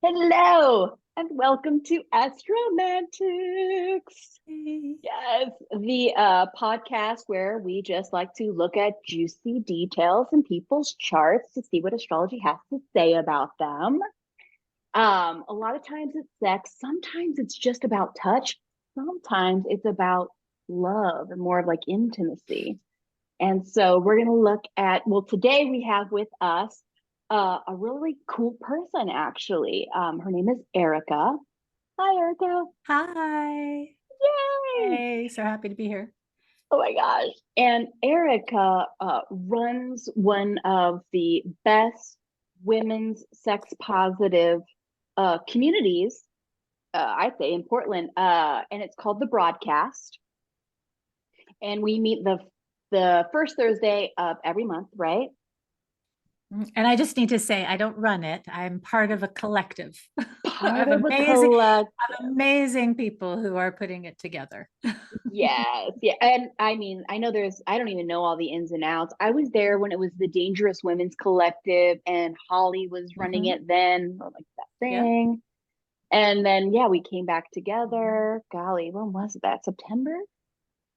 Hello and welcome to Astromantics. Hey. Yes, the podcast where we just like to look at juicy details in people's charts to see what astrology has to say about them. A lot of times it's sex, sometimes it's just about touch, sometimes it's about love and more of like intimacy. And so we're going to look at, well, today we have with us a really cool person, actually. Her name is Erica. Hi, Erica. Hi. Yay. Hey, so happy to be here. Oh my gosh. And Erica runs one of the best women's sex positive communities, I'd say, in Portland. And it's called The Broadcast. And we meet the first Thursday of every month, right? And I just need to say, I don't run it. I'm part of a collective Part of of a amazing, collect. amazing people who are putting it together. Yes, yeah, and I mean, I know I don't even know all the ins and outs. I was there when it was the Dangerous Women's Collective, and Holly was running Mhm. it then, or like that Yeah. thing. And then, yeah, we came back together. Golly, when was that? September,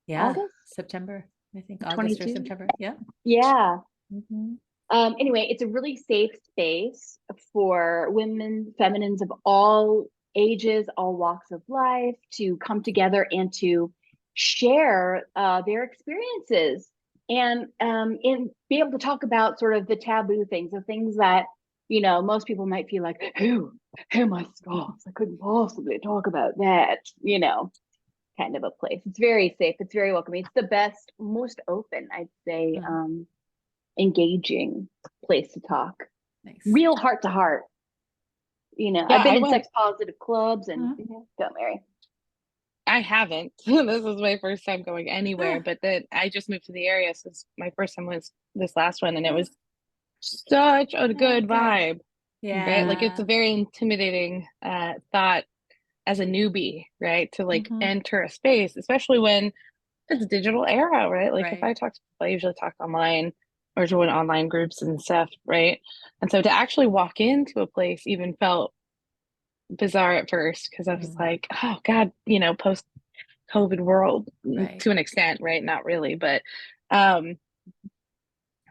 Yeah. August, September, I think August or 22? September. Yeah. Yeah. Mhm. Anyway, it's a really safe space for women, feminines of all ages, all walks of life to come together and to share their experiences and be able to talk about sort of the taboo things, the things that, most people might feel like, oh my gosh, I couldn't possibly talk about that, kind of a place. It's very safe. It's very welcoming. It's the best, most open, I'd say, Mm. engaging place to talk. Nice. Real heart to heart. Yeah, I've been I in went. sex positive clubs and Mhm. go Mary. I haven't. This is my first time going anywhere, Ah, but then I just moved to the area, so my first time was this last one, and it was such a oh, good good. vibe, right? Like it's Yeah. a very intimidating thought as a newbie, right? To like Mhm. enter a space, especially when it's a digital era, right? Like if Right. I talk to people, I usually talk online or join online groups and stuff, right? And so to actually walk into a place even felt bizarre at first because I was Mm. like, oh God, post COVID world Right. to an extent, right? Not really, um,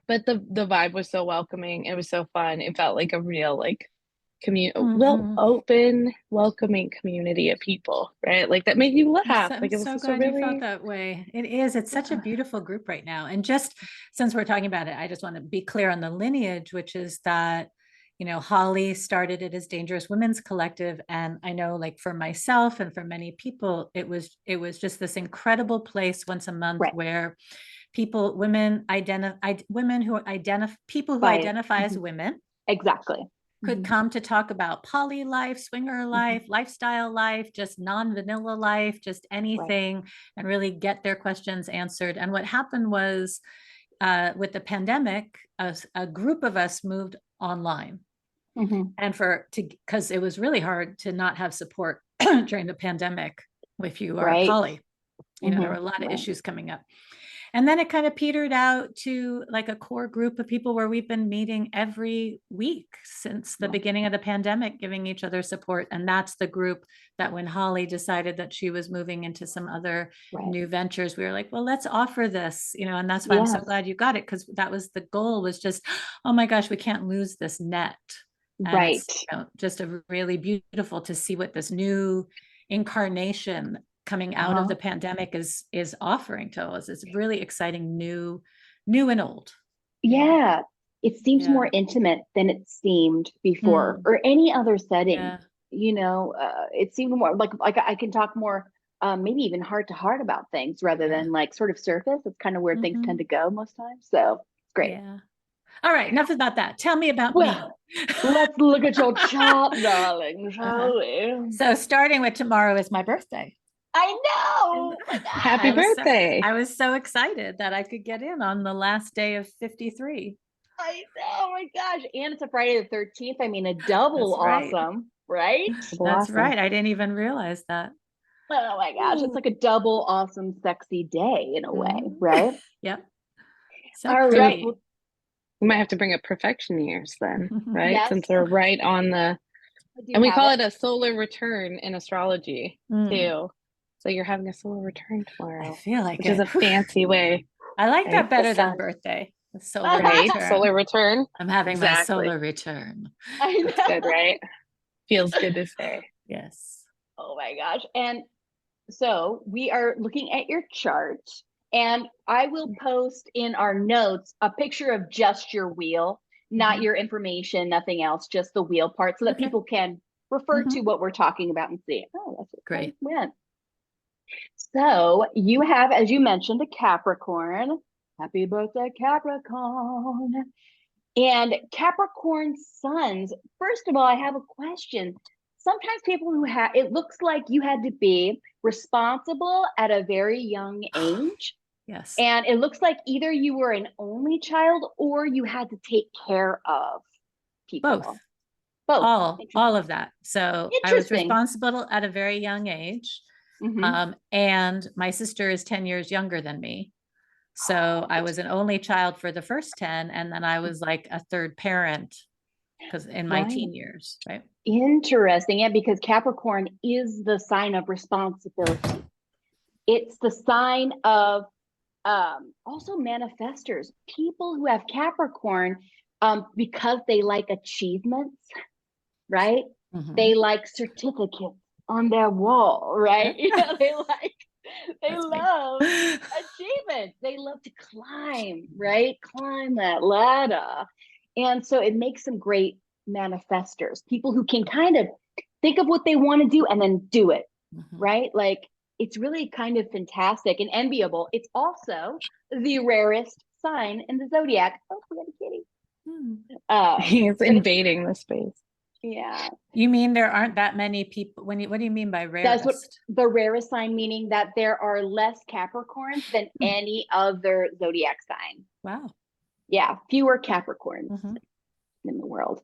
but the vibe was so welcoming. It was so fun. It felt like a real like Mhm. open, welcoming community of people, right? Like that made you laugh. I'm Like it was so just a glad you felt really that way. It is. It's such a yeah. beautiful group right now. And just since we're talking about it, I just want to be clear on the lineage, which is that, Holly started it as Dangerous Women's Collective. And I know like for myself and for many people, it was just this incredible place once a month Right. where people who By identify as mhm. women Exactly. could Mhm. come to talk about poly life, swinger Mhm. life, lifestyle life, just non-vanilla life, just Right. anything, and really get their questions answered. And what happened was with the pandemic, a group of us moved online. Mhm. And because it was really hard to not have support during the pandemic if you are Right. poly. There were Mhm. a lot of Right. issues coming up. And then it kind of petered out to like a core group of people where we've been meeting every week since the Yeah. beginning of the pandemic, giving each other support. And that's the group that when Holly decided that she was moving into some other Right. new ventures, we were like, well, let's offer this, and that's why I'm so Yes. glad you got it, because that was the goal, was just, oh my gosh, we can't lose this net. And Right. it's just a really beautiful to see what this new incarnation coming out of Uh-huh. the pandemic is offering to us. It's really exciting, new and old. Yeah. It seems Yeah. more intimate than it seemed before Mm. or any other setting. Yeah. It seemed more like I can talk more, maybe even heart to heart about things rather Yeah. than like sort of surface. It's kind of where things tend Hmm. to go most times. So it's great. Yeah. All right. Enough about that. Tell me about me. Well, let's look at your chart, darling, Uh-huh. shall we? So starting with tomorrow is my birthday. I And know. Oh my Happy I gosh. was so birthday. I was so excited that I could get in on the last day of 53. I know. Oh my gosh. And it's a Friday the 13th. I mean, a double That's right. awesome, right? That's Awesome. right. I didn't even realize that. Oh my gosh. It's Ooh. like a double awesome, sexy day in a way, Mhm. right? Yep. So All So right. pretty. Well, we might have to bring up perfection years then, right? Since yes. we're right on the I do And we have call it. it a solar return in astrology Mm, too. So you're having a solar return I tomorrow, feel like which is it. a fancy way, I like right? that The better than sun, birthday. The solar right? return. Solar return. I'm having my Exactly. solar return. I That's good, know. right? Feels good to say. Yes. Oh my gosh. And so we are looking at your chart, and I will post in our notes a picture of just your wheel, not Mhm. your information, nothing else, just the wheel part, so that Okay. people can refer to Mhm. what we're talking about and see, oh, that's what Great. went. So you have, as you mentioned, a Capricorn. Happy birthday, Capricorn. And Capricorn suns, first of all, I have a question. Sometimes people who have, it looks like you had to be responsible at a very young age. Yes. And it looks like either you were an only child or you had to take care of Both. people. Both. All of that. So I was Interesting. responsible at a very young age. Mm-hmm. And my sister is 10 years younger than me. So I was an only child for the first 10, and then I was like a third parent because in my Right. teen years, right? Interesting. Yeah, because Capricorn is the sign of responsibility. It's the sign of also manifestors, people who have Capricorn, because they like achievements, right? Mhm. They like certificates on their wall, right? Yep. You know, they That's me. love achievements. They love to climb, right? Climb that ladder. And so it makes them great manifestors, people who can kind of think of what they want to do and then do it, Mhm. right? Like it's really kind of fantastic and enviable. It's also the rarest sign in the zodiac. Oh, we got a kitty. Hmm. He's But it's, invading the space. yeah, You mean there aren't that many people what do you mean by that's what rarest? the rarest sign, meaning that there are less Capricorns than Hmm. any other zodiac sign. Wow. Yeah, fewer Capricorns Mhm. in the world.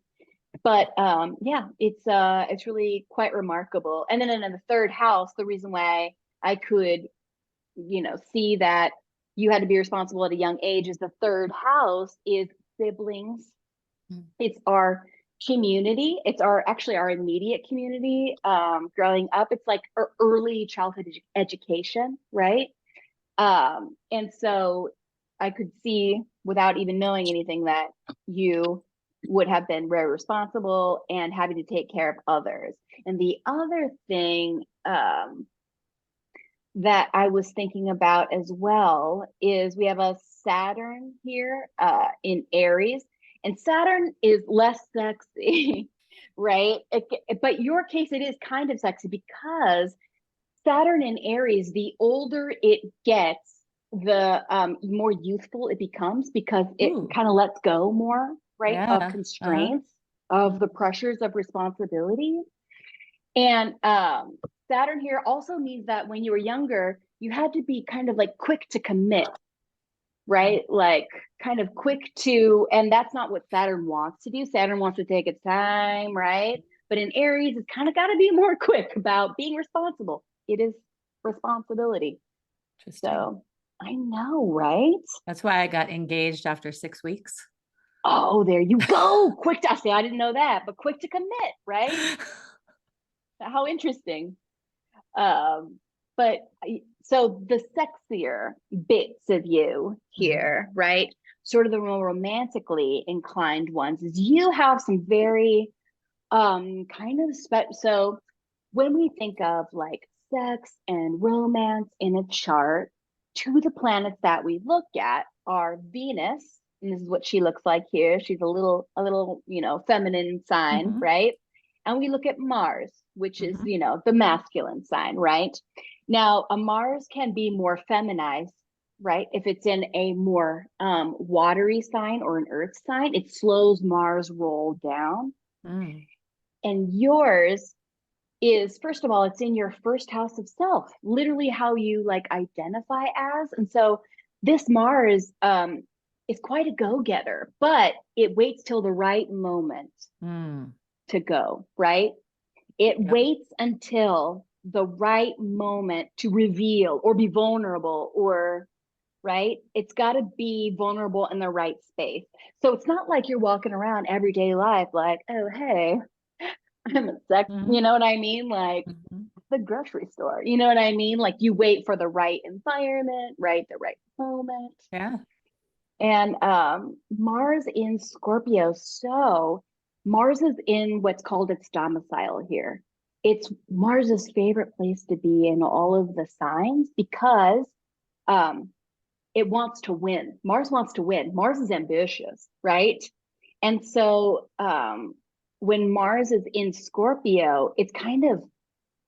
But yeah, it's really quite remarkable. And then in the third house, the reason why I could, see that you had to be responsible at a young age is the third house is siblings. Mm. It's our community. It's actually our immediate community. Growing up, it's like our early childhood education, right? And so I could see without even knowing anything that you would have been very responsible and having to take care of others. And the other thing that I was thinking about as well is we have a Saturn here in Aries, and Saturn is less sexy, right? But your case, it is kind of sexy because Saturn in Aries, the older it gets, the more youthful it becomes because it Ooh. kind of lets go more, right, of Yeah. Uh-huh. constraints, of the pressures of responsibility. And Saturn here also means that when you were younger, you had to be kind of like quick to commit, right? Like kind of quick to, and that's not what Saturn wants to do. Saturn wants to take its time, right? But in Aries, it's kind of got to be more quick about being responsible. It is responsibility. Interesting. So I know, right? That's why I got engaged after 6 weeks. Oh, there you go. Quick to I say I didn't know that, but quick to commit, right? How interesting. Um, but so the sexier bits of you Mhm. here, right? Sort of the more romantically inclined ones is you have some very kind of so when we think of like sex and romance in a chart, two of the planets that we look at are Venus, and this is what she looks like here. She's a little, feminine sign, Mhm. right? And we look at Mars, which is, Mhm. the masculine sign, right? Now, a Mars can be more feminized, right? If it's in a more watery sign or an earth sign, it slows Mars roll down. Mm. And yours is, first of all, it's in your first house of self, literally how you like identify as. And so this Mars is quite a go-getter, but it waits till the right moment Mm. to go, right? It Yep. waits until the right moment to reveal or be vulnerable, or right? It's got to be vulnerable in the right space. So it's not like you're walking around everyday life like, oh, hey, I'm a sex, Mhm. you know what I mean? Like Mhm. the grocery store, you know what I mean? Like you wait for the right environment, right? The right moment. Yeah. And Mars in Scorpio. So Mars is in what's called its domicile here. It's Mars's favorite place to be in all of the signs because um, it wants to win. Mars wants to win. Mars is ambitious, right? And so when Mars is in Scorpio, it's kind of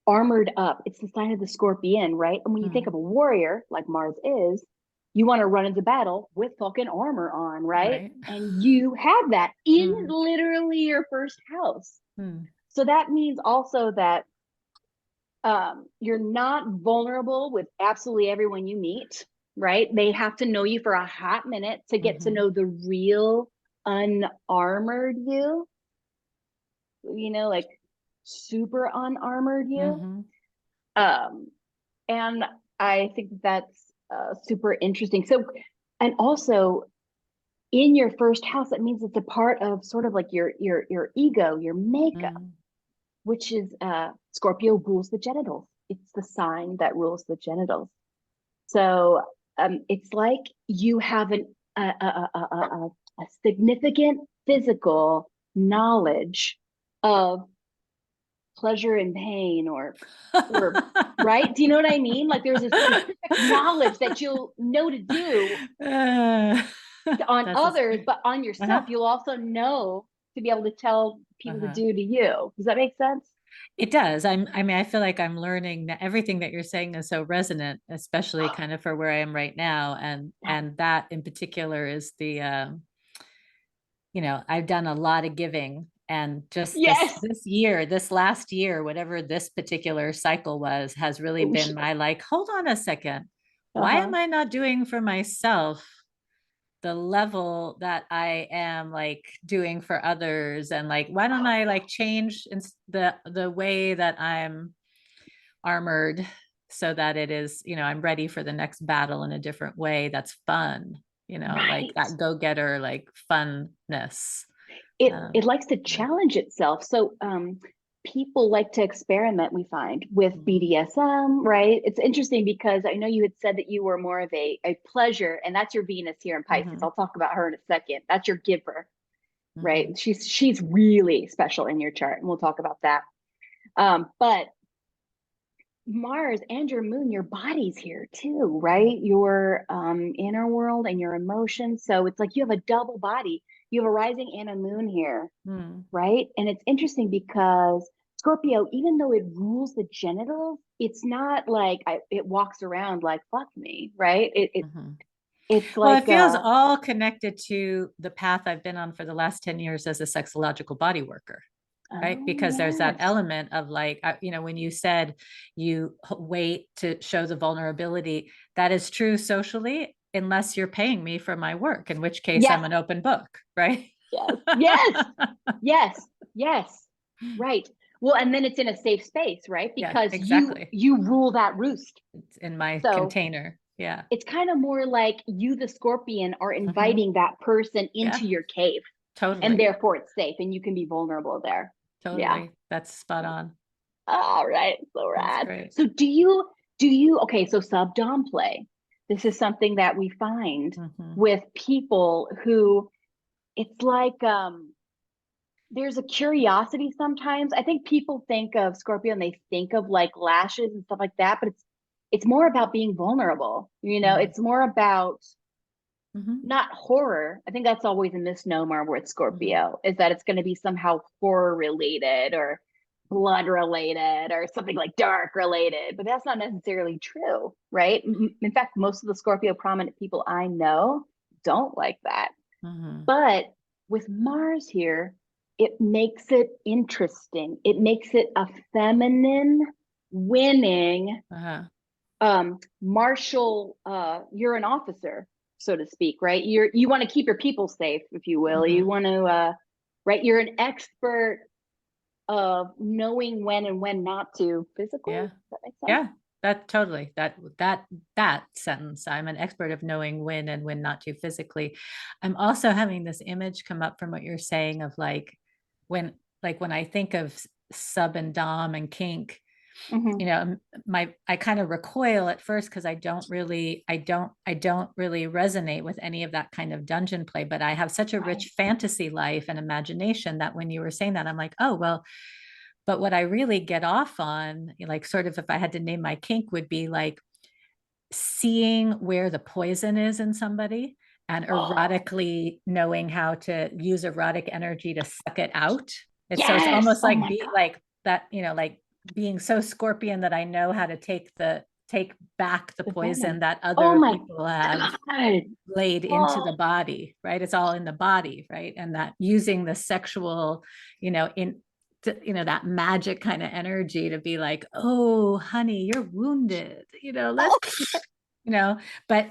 armored up. It's the sign of the scorpion, right? And when you think of Mm. a warrior, like Mars is, you want to run into battle with fucking armor on, right? Right. And you have that in Mm. literally your first house. Mm. So that means also that you're not vulnerable with absolutely everyone you meet, right? They have to know you for a hot minute to get to Mhm. know the real unarmored you know, like super unarmored you. Mhm. Um, and I think that's super interesting. So, and also in your first house, that means it's a part of sort of like your ego, your makeup, Mm. which is Scorpio rules the genitals. It's the sign that rules the genitals. So it's like you have a significant physical knowledge of pleasure and pain or right, do you know what I mean? Like there's a specific knowledge that you'll know to do Uh, on that's a others, but on uh-huh. yourself you'll also know to be able to tell people to Uh-huh. do to you. Does that make sense? It does. I mean, I feel like I'm learning that everything that you're saying is so resonant, especially kind of for where I am right now. And that in particular is the I've done a lot of giving, and just this Yes. this year, this last year, whatever this particular cycle was, has really Oh been shit. my like, hold on a second. Why Uh-huh. am I not doing for myself the level that I am like doing for others? And like, why don't I like change the way that I'm armored so that it is, I'm ready for the next battle in a different way that's fun, like Right. that go-getter, like funness. It Um, likes to yeah. challenge itself. So people like to experiment, we find, with Mhm. BDSM, right? It's interesting because I know you had said that you were more of a pleasure, and that's your Venus here in Pisces. Mhm. I'll talk about her in a second. That's your giver, right? Mhm. She's really special in your chart, and we'll talk about that. But Mars and your moon, your body's here too, right? Your inner world and your emotions. So it's like you have a double body. You have a rising and a moon here, Mhm. right? And it's interesting because Scorpio, even though it rules the genitals, it's not like it walks around like fuck me, right? Mhm. It's Well, it like feels all connected to the path I've been on for the last 10 years as a sexological body worker, right? oh Because there's that yes, element of like, when you said you wait to show the vulnerability, that is true socially, unless you're paying me for my work, in which case yes, I'm an open book, right? yes, yes, yes, yes, right. Well, and then it's in a safe space, right? Yeah, Because exactly. you rule that roost. It's in my So container. Yeah. it's kind of more like you, the scorpion, are Mhm. inviting that person Yeah, into your cave, and totally. therefore it's safe and you can be vulnerable there. Yeah. Totally. That's spot on. All right. So That's rad. great. So okay, so subdom play. This is something that we find Mhm. with people who it's like there's a curiosity sometimes. I think people think of Scorpio and they think of like lashes and stuff like that, but it's more about being vulnerable. You know, Mhm. it's more about Mhm. not horror. I think that's always a misnomer with Mhm. Scorpio, is that it's going to be somehow horror related or blood related or something like dark related, but that's not necessarily true, right? In fact, most of the Scorpio prominent people I know don't like that. Mhm. But with Mars here, it makes it interesting. It makes it a feminine, winning, Uh-huh. martial, you're an officer, so to speak, right? You want to keep your people safe, if you will. You Mhm. want to right, you're an expert of knowing when and when not to physically. Yeah. Does that make sense? Yeah. That totally. That sentence. I'm an expert of knowing when and when not to physically. I'm also having this image come up from what you're saying of like when I think of sub and dom and kink, Mhm. you know, I kind of recoil at first because I don't really resonate with any of that kind of dungeon play, but I have such a Right. rich fantasy life and imagination that when you were saying that, I'm like, oh, well, but what I really get off on, like sort of if I had to name my kink, would be like seeing where the poison is in somebody and Oh, erotically knowing how to use erotic energy to suck it out. So it's yes. almost Oh like my God. like that, like being so scorpion that I know how to take back the The poison venom. that Oh other my people have God. laid into Oh, the body, right? It's all in the body, right? And that using the sexual, that magic kind of energy to be like, oh, honey, you're wounded, let's, oh, you know, but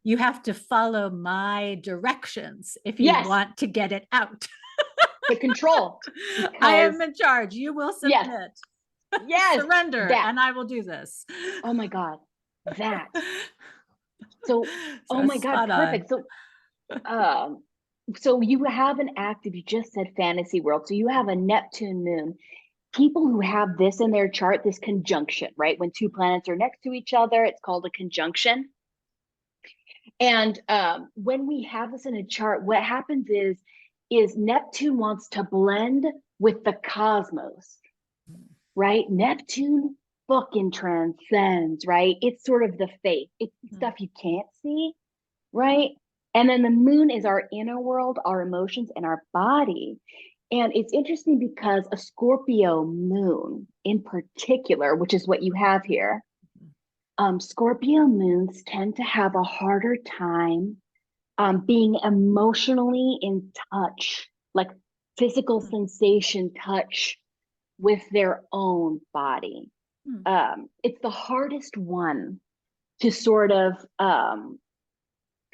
you have to follow my directions if you yes. want to get it out. The control. I Because am in charge. You will yes, submit, yes, surrender, that. and I will do this. Oh my God. That. So, oh So my God, spot on. perfect. Um, so you have an active, you just said fantasy world. So you have a Neptune moon. People who have this in their chart, this conjunction, right? When two planets are next to each other, it's called a conjunction. And when we have this in a chart, what happens is Neptune wants to blend with the cosmos, right? Neptune fucking transcends, right? It's sort of the faith. It's stuff you can't see, right? And then the moon is our inner world, our emotions, and our body. And it's interesting because a Scorpio moon in particular, which is what you have here, Scorpio moons tend to have a harder time being emotionally in touch, like physical sensation touch with their own body. It's the hardest one to sort of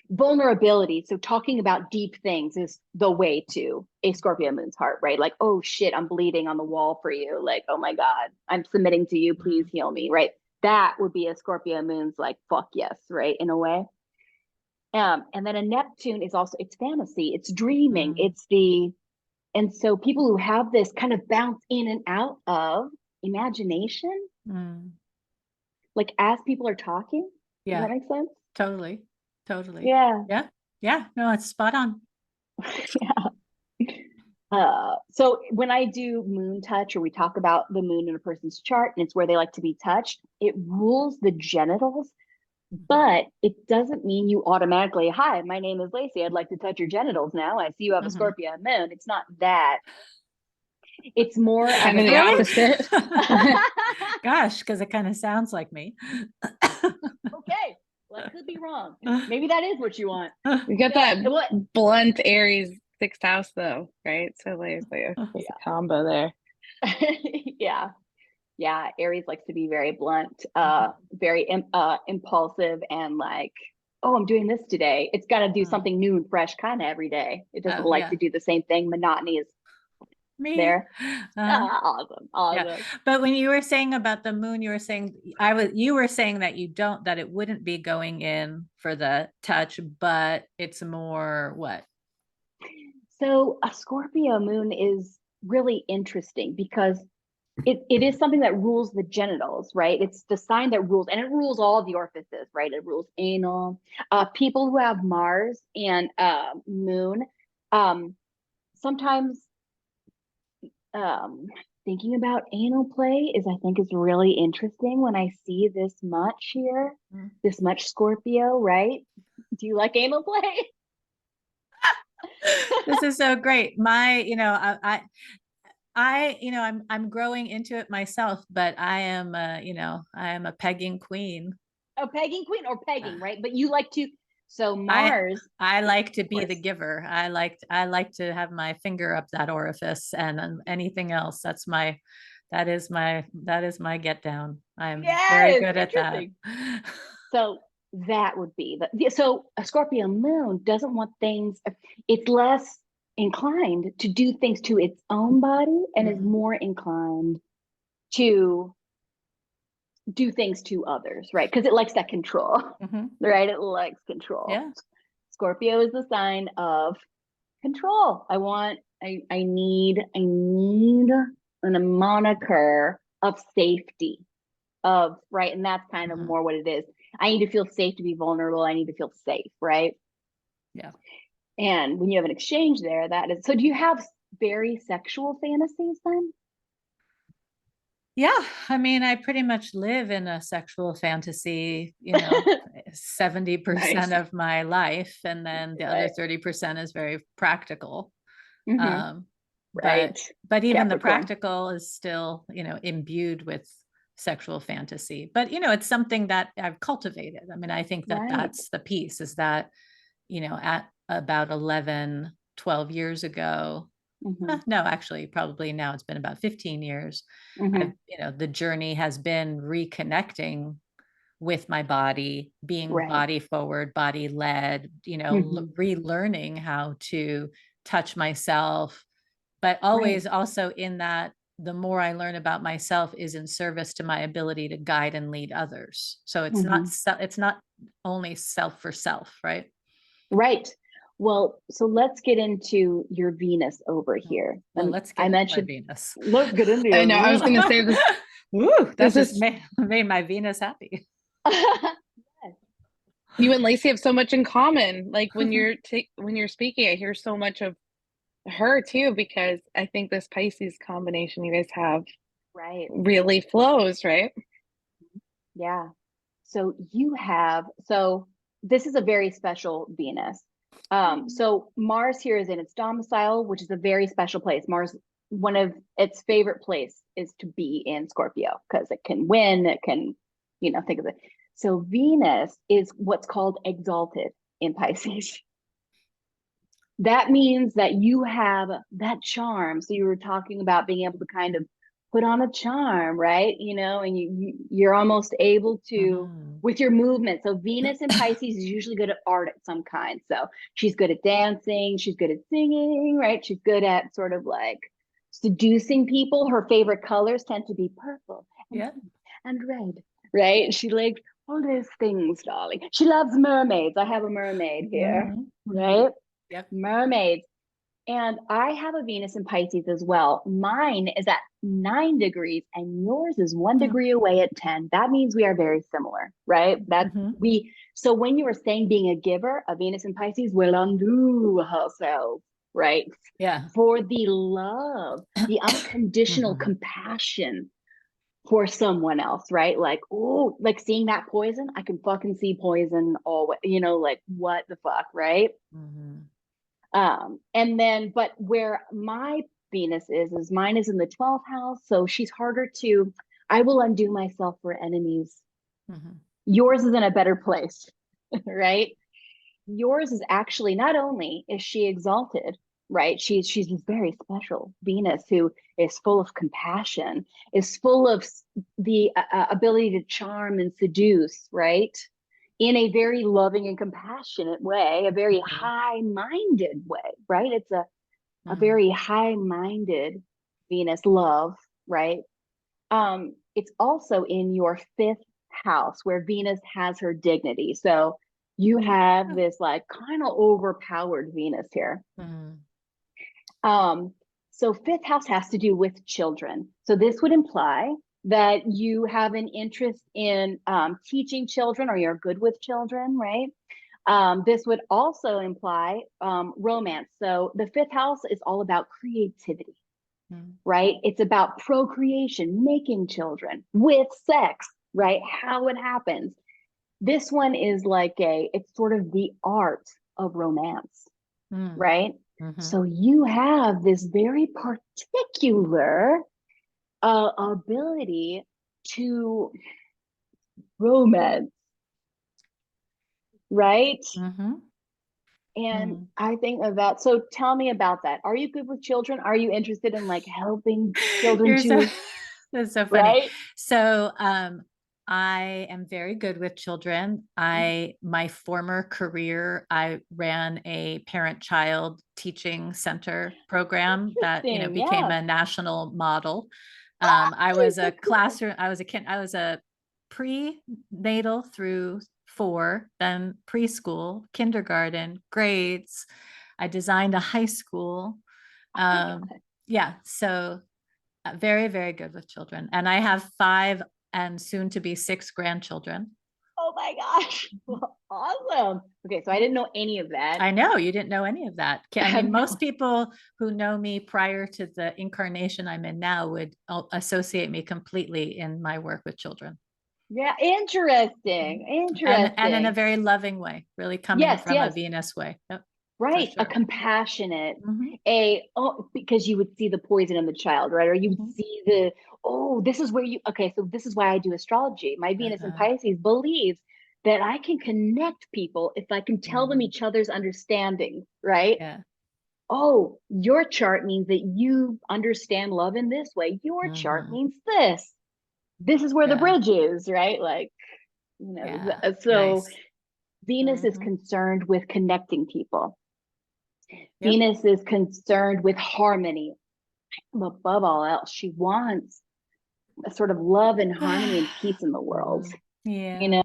vulnerability. So talking about deep things is the way to a Scorpio moon's heart, right? Like, oh shit, I'm bleeding on the wall for you. Like, oh my God, I'm submitting to you. Please heal me, right? That would be a Scorpio moon's like, fuck yes, right? In a way. And then a Neptune is also, it's fantasy, it's dreaming, it's and so people who have this kind of bounce in and out of imagination, like as people are talking. Does Yeah, that make sense? totally. Totally. Yeah. Yeah. Yeah. No, it's spot on. Yeah. So when I do moon touch or we talk about the moon in a person's chart and it's where they like to be touched, it rules the genitals, but it doesn't mean you automatically, hi, my name is Lacey. I'd like to touch your genitals now. I see you have a Scorpio moon. It's not that. It's more of Kind of the Really? opposite. Gosh, because it kind of sounds like me. okay. Well, I could be wrong. Maybe that is what you want. You got Yeah. that What? blunt Aries sixth house though, right? So there's a combo there. Yeah. Yeah. Aries likes to be very blunt, very impulsive, and like, oh, I'm doing this today. It's got to do something new and fresh kind of every day. It doesn't Oh, like yeah. to do the same thing. Monotony is Me. there. Awesome. Yeah. Awesome. But when you were saying about the moon, you were saying you were saying that that it wouldn't be going in for the touch, but it's more what? So a Scorpio moon is really interesting because it is something that rules the genitals, right? It's the sign that rules, and it rules all the orifices, right? It rules anal. People who have Mars and Moon, sometimes um, thinking about anal play I think is really interesting when I see this much here, this much Scorpio, right? Do you like anal play? This is so great. I'm growing into it myself, but I am a pegging queen. A pegging queen or pegging, right? But you like to, so I Mars, I like to be course. the giver. I like to have my finger up that orifice, and anything else. That is my get down. I'm very Yes, good at that. So that would be so a Scorpio moon doesn't want things, it's less inclined to do things to its own body and is more inclined to do things to others, right? Because it likes that control, right? It likes control. Yeah. Scorpio is the sign of control. I need and a moniker of safety of, right? And that's kind of Mhm. more what it is. I need to feel safe to be vulnerable. I need to feel safe, right? Yeah. And when you have an exchange there, that is, so do you have very sexual fantasies then? Yeah, I mean, I pretty much live in a sexual fantasy, 70% Nice. of my life, and then the other Right. 30% is very practical. Hmm. Um, but Right. but even the Capricorn. practical is still, imbued with sexual fantasy. But it's something that I've cultivated. I mean, I think that Right. that's the piece is that, at about 11, 12 years ago, Hmm. no, actually, probably now it's been about 15 years. Hmm. The journey has been reconnecting with my body, being Right. body forward, body led, Hmm. relearning how to touch myself, but Right. always also in that the more I learn about myself is in service to my ability to guide and lead others. So Hmm. it's not only self for self, right? Right. Well, so let's get into your Venus over here. Well, And let's I get into my mentioned, Venus. let's get into I know. your I was Venus. going to say this. Woo, that This just is made my Venus happy. you and Lacey have so much in common. Like when you're speaking, I hear so much of her too, because I think this Pisces combination you guys have Right. really flows, right? Yeah. So you have, so this is a very special Venus. So Mars here is in its domicile, which is a very special place. Mars, one of its favorite place is to be in Scorpio because it can win, it can, think of it. So Venus is what's called exalted in Pisces. That means that you have that charm. So you were talking about being able to kind of put on a charm, right? And you're almost able to Mhm. with your movement. So Venus in Pisces is usually good at art of some kind. So she's good at dancing, she's good at singing, right? She's good at sort of like seducing people. Her favorite colors tend to be purple and Yeah. pink and red, right? She likes all those things, darling. She loves mermaids. I have a mermaid here, Mhm. Mhm. right? Yep. Mermaids. And I have a Venus in Pisces as well. Mine is at 9 degrees and yours is one Oh. degree away at 10. That means we are very similar, right? Mhm. So when you were saying being a giver, a Venus in Pisces will undo herself, right? Yeah. For the love, the unconditional Mhm. compassion for someone else, right? Like, oh, like seeing that poison, I can fucking see poison always, like what the fuck, right? Mhm. And then, but where my Venus is mine is in the 12th house. So she's harder to, I will undo myself for enemies. Mhm. Yours is in a better place, right? Yours is actually not only is she exalted, right? She's this very special Venus who is full of compassion, is full of the ability to charm and seduce, right? In a very loving and compassionate way, a very Mhm. high-minded way, right? It's a Mhm. very high-minded Venus love, right? It's also in your fifth house where Venus has her dignity. So you have Oh. this like kind of overpowered Venus here. Mhm. Um, so fifth house has to do with children. So this would imply that you have an interest in teaching children or you're good with children, right? This would also imply romance. So the fifth house is all about creativity, Mhm. right? It's about procreation, making children with sex, right? How it happens. This one is like it's sort of the art of romance, Mhm. right? Mhm. So you have this very particular ability to romance, right? Mhm. And Mhm. I think of that. So tell me about that. Are you good with children? Are you interested in like helping children You're so to, that's so funny. right? So, I am very good with children. My former career, I ran a parent-child teaching center program that, Interesting. became Yeah. a national model. Nice. That's cool. I was a prenatal through 4, then preschool, kindergarten, grades. I designed a high school. Oh my Um, God. yeah, so Very, very good with children. And I have 5 and soon to be 6 grandchildren. Oh my gosh. Well, awesome. Okay, so I didn't know any of that. I know you didn't know any of that. I have mean, no- most people who know me prior to the incarnation I'm in now would associate me completely in my work with children. Yeah, interesting. And in a Interesting. very loving way, really coming Yes, from a yes. Venus way. Yep, for Right. A sure. compassionate, Mhm, because you would see the poison in the child, right? Or you would mhm. see this is where okay, so this is why I do astrology. My Venus in Uh-huh. Pisces believes that I can connect people if I can tell them Mhm. each other's understanding, right? Yeah. Oh, your chart means that you understand love in this way. Your chart Mhm. means this. This is where the Yeah. bridge is, right? Like, Yeah. so Nice. Venus is Mhm. concerned with connecting people. Yep. Venus is concerned with harmony. Above all else, she wants a sort of love and harmony and peace in the world, Mhm. you Yeah. know.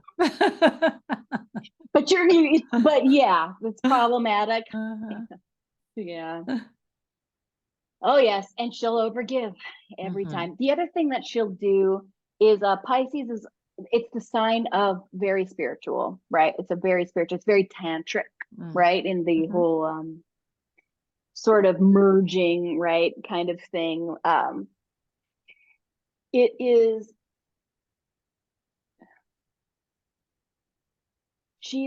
But yeah, it's problematic. Uh-huh. Yeah. Oh yes, and she'll overgive every Mhm. time. The other thing that she'll do is Pisces is it's the sign of very spiritual, right? It's a very spiritual, it's very tantric, Mm. right? In the Mhm. whole sort of merging, right, kind of thing. It is she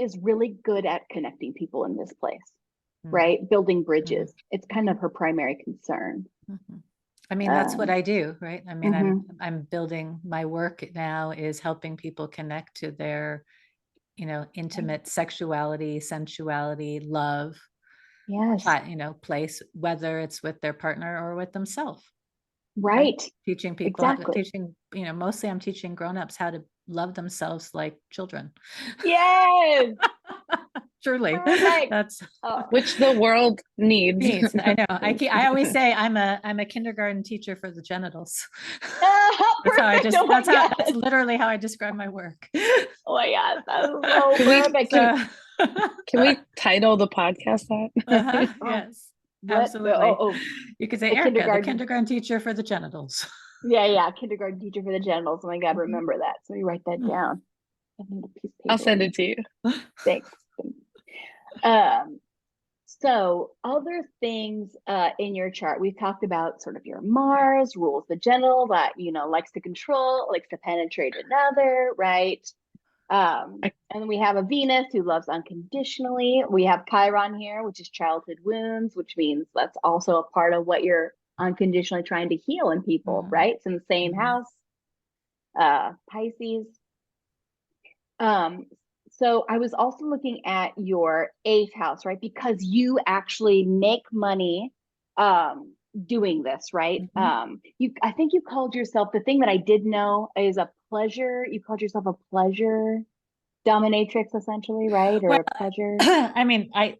is really good at connecting people in this place, Mm. right? Building Mm. bridges. It's kind of Mhm. her primary concern. Mhm. I mean, that's what Um, I do, right? I mean, mhm. I'm building my work now is helping people connect to their, intimate sexuality, sensuality, love, Yes, place, whether it's with their partner or with themselves. Right? right. Teaching people, Exactly. mostly I'm teaching grownups how to love themselves like children. Yes. Truly, Perfect. that's Oh. Which the world needs. needs. I know. I always say I'm a kindergarten teacher for the genitals. Perfect. Oh my That's God. literally how I describe my work. Oh my God. That is so Can we perfect. can So, can we title the podcast that? Oh, yes, what? absolutely. Oh, You could say the Erica, the kindergarten. kindergarten teacher for the genitals. Yeah. Kindergarten teacher for the genitals. Oh my God. Mhm. Remember that. So we write that down. I need a piece of I'll paper send right it to you. now. Thanks. Um, so other things in your chart, we've talked about sort of your Mars rules the genital that likes to control, likes to penetrate another, right? And then we have a Venus who loves unconditionally. We have Chiron here, which is childhood wounds, which means that's also a part of what you're unconditionally trying to heal in people, Mhm. right? It's in the same Mhm. house. Pisces. Um, so I was also looking at your eighth house, right? Because you actually make money doing this, right? Mhm. I think you called yourself, the thing that I did know is a pleasure. You called yourself a pleasure dominatrix, essentially, right? Or Well, a pleasure. I mean, I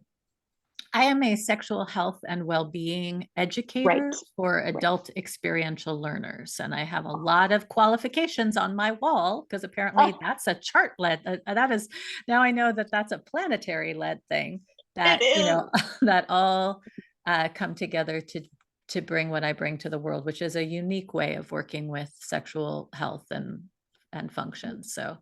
am a sexual health and well-being Right. educator for Right. adult experiential learners. And I have a lot of qualifications on my wall because Oh, apparently that's a chart led. That is, now I know that that's a planetary led thing it that, is. that all come together to bring what I bring to the world, which is a unique way of working with sexual health and function. So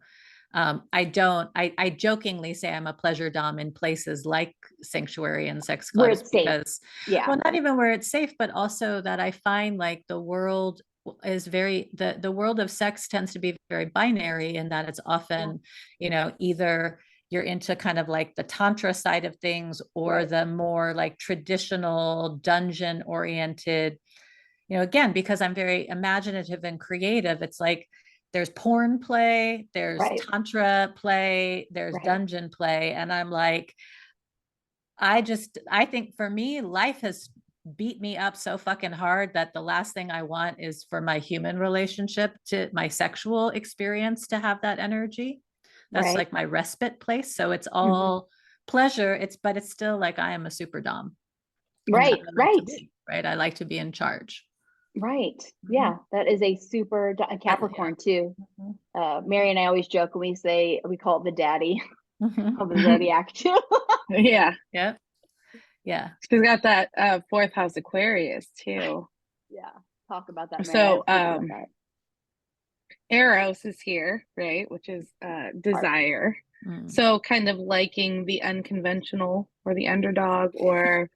I jokingly say I'm a pleasure dom in places like sanctuary and sex Where clubs it's safe. because, Yeah. well, not even where it's safe, but also that I find like the world is the world of sex tends to be very binary in that it's Yeah. often, either you're into kind of like the tantra side of things or Right. the more like traditional dungeon oriented, again, because I'm very imaginative and creative, it's like there's porn play, there's Right. tantra play, there's Right. dungeon play. And I'm like, I think for me, life has beat me up so fucking hard that the last thing I want is for my human relationship to my sexual experience to have that energy. That's Right. like my respite place. So it's Hmm. all pleasure. But it's still like I am a super dom. And that Right. I like to Right. be, right? I like to be in charge. Right. Mhm. Yeah. That is a super Yeah. Capricorn too. Mhm. Mary and I always joke when we call it the daddy Mhm. of the zodiac too. Yeah. Yeah. Yeah. She's got that fourth house Aquarius too. Yeah. talk about that, Mary. I So was thinking about that. Eros is here, right? Which is desire. So kind of liking the unconventional or the underdog or,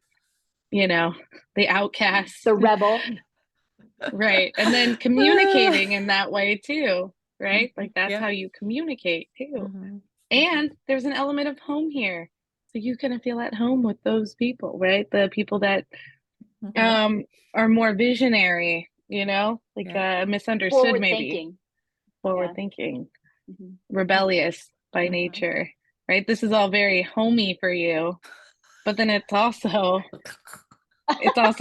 you know, the outcast. The rebel. Right. And then communicating in that way too, right? Like that's Yep. how you communicate too. Mhm. And there's an element of home here. So you can feel at home with those people, right? The people that Mhm. are more visionary, you know, like Yeah. misunderstood Forward maybe, thinking. forward Yeah. thinking, Mhm. rebellious by Mhm. nature, right? This is all very homey for you, but then it's also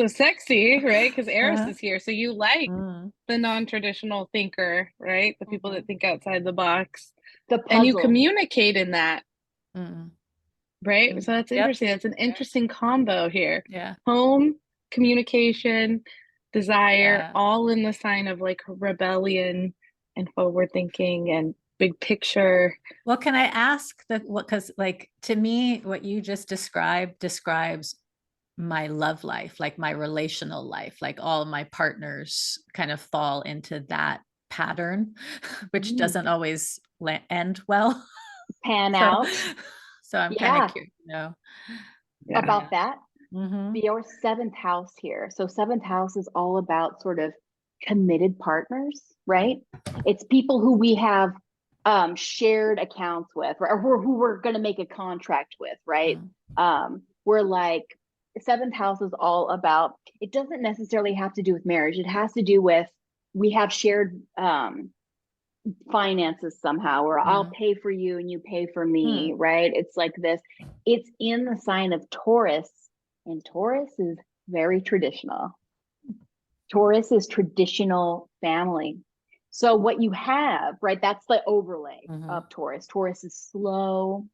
sexy, right? Because Eros Uh-huh. is here. So you like Mm. the non-traditional thinker, right? The people that think outside the box. The And you puzzle. communicate in that, Mm. right? Mm. So that's Yep. interesting. That's an interesting combo here. Yeah. Home, communication, desire, Yeah. all in the sign of like rebellion and forward thinking and big picture. Well, can I ask because like to me, what you just described describes my love life, like my relational life, like all my partners kind of fall into that pattern, which doesn't always end well. Pan So, out. so I'm kind of Yeah. curious, you know. Yeah. About that. Mm-hmm. Your seventh house here. So seventh house is all about sort of committed partners, right? It's people who we have shared accounts with, or who we're going to make a contract with, right? We're like, seventh house is all about, it doesn't necessarily have to do with marriage. It has to do with, we have shared finances somehow, or I'll pay for you and you pay for me, right? It's like this. It's in the sign of Taurus, and Taurus is very traditional. Taurus is traditional family. So what you have, right? That's the overlay of Taurus. Taurus is slow,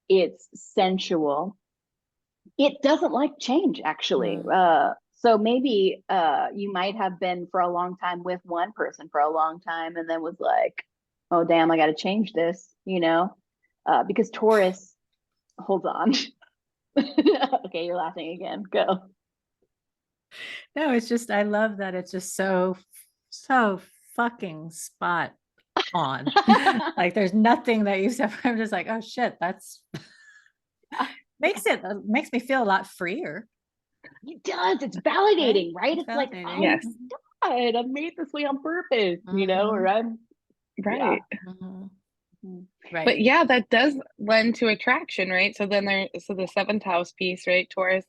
it's sensual. It doesn't like change, actually. So maybe you might have been for a long time with one person for a long time and then was like, oh, damn, I got to change this, because Taurus, hold on. Okay, you're laughing again. Go. No, it's just, I love that it's just so fucking spot on. Like there's nothing that you said. I'm just like, oh shit, that's makes me feel a lot freer. It does. It's Right? validating, right? It's It's like, validating. I'm Yes. God, I'm made this way on purpose, or I'm, yeah. Right. Right. But yeah, that does lend to attraction, right? So then so the seventh house piece, right? Taurus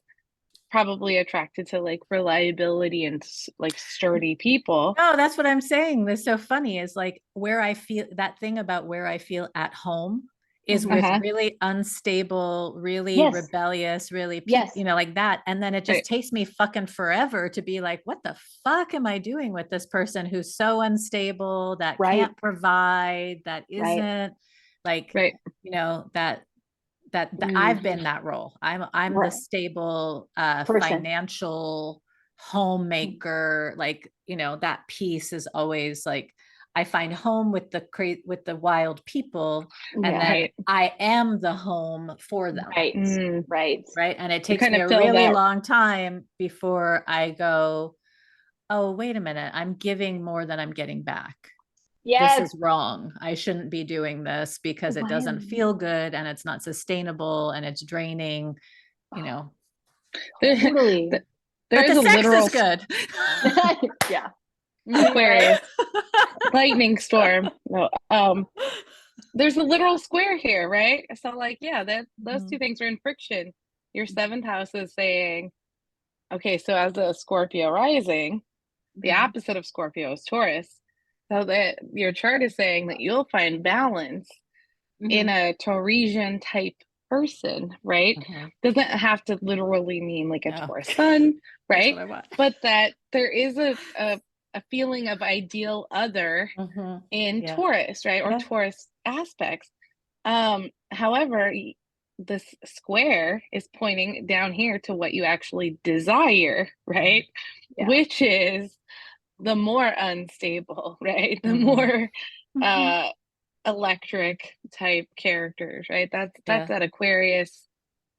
probably attracted to like reliability and like sturdy people. Oh, that's what I'm saying. That's so funny is like where I feel that thing about where I feel at home is with Uh-huh. really unstable, really Yes. rebellious, really, Yes. like that. And then it just Right. takes me fucking forever to be like, what the fuck am I doing with this person who's so unstable, that Right. can't provide, that Right. isn't like, Right. that I've been that role. I'm the Right. stable Person. financial homemaker, like, that piece is always like I find home with the wild people, and Yeah. then Right. I am the home for them. Right. Right. Right. And it You takes kind me of a fill really that. long time before I go, oh, wait a minute, I'm giving more than I'm getting back. This Yes. is wrong. I shouldn't be doing this because it doesn't feel good and it's not sustainable and it's draining, Totally. There but is the a sex literal is good. Yeah. Aquarius Right? lightning storm. No, there's a literal square here, right? So like, yeah, that those two things are in friction. Your seventh house is saying, okay, so as a Scorpio rising, the opposite of Scorpio is Taurus. So that your chart is saying that you'll find balance in a Tauresian type person, right? Doesn't have to literally mean like a No. Taurus sun, That's right? what I want. But that there is a feeling of ideal other in Yeah. Taurus, right? Or Yeah. Taurus aspects. However, this square is pointing down here to what you actually desire, right? Yeah. Which is the more unstable, right? The more electric type characters, right? That's that Aquarius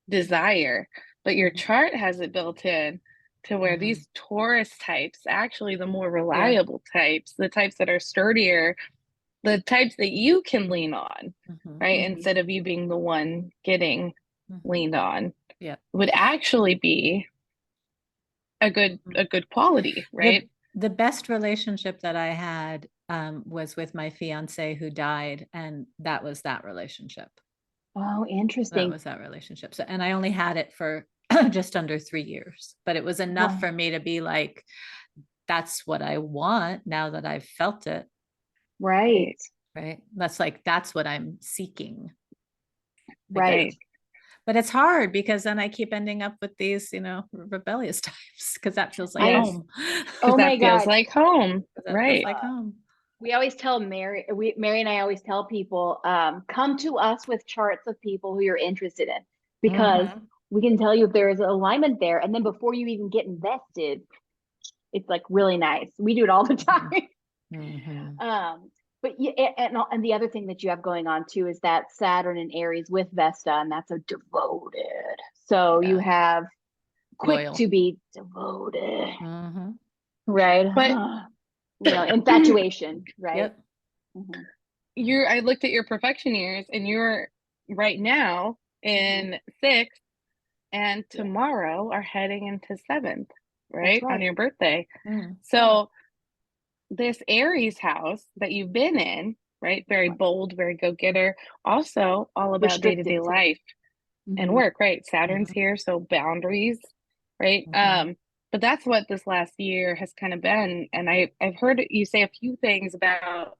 desire. But your chart has it built in to where Mhm. these Taurus types, actually the more Yeah. reliable types, the types that are sturdier, the types that you can lean on, Mhm. right? Mhm. Instead of you being the one getting Mhm. leaned on, Yeah. would actually be a good quality, right? The best relationship that I had was with my fiance who died, and that was that relationship. Oh, That interesting. was that relationship. So, and I only had it for just under 3 years, but it was enough Wow. for me to be like, that's what I want now that I've felt it. Right. Right. That's what I'm seeking. Like, Right. Right. but it's hard because then I keep ending up with these, rebellious types because that feels like Yes. home. Because Oh my that feels God. like home, 'Cause that feels right? like home. We always tell Mary and I always tell people, come to us with charts of people who you're interested in, because Mhm. we can tell you if there is an alignment there. And then before you even get invested, it's like really nice. We do it all the time. Mhm. But yeah, and the other thing that you have going on too is that Saturn and Aries with Vesta, and that's a devoted. So you Yeah. have quick Loyal. to be devoted, Mhm. right? But Infatuation, right? Yep. Mhm. I looked at your perfection years, and you're right now in 6th, and Yeah. tomorrow are heading into 7th, right? right. On your birthday. Mm. So this Aries house that you've been in, right? Very bold, very go-getter, also all about Restrictive day-to-day too. life and Mhm. work, right? Saturn's Mhm. here, so boundaries, right? Mhm. But that's what this last year has kind of been. And I've heard you say a few things about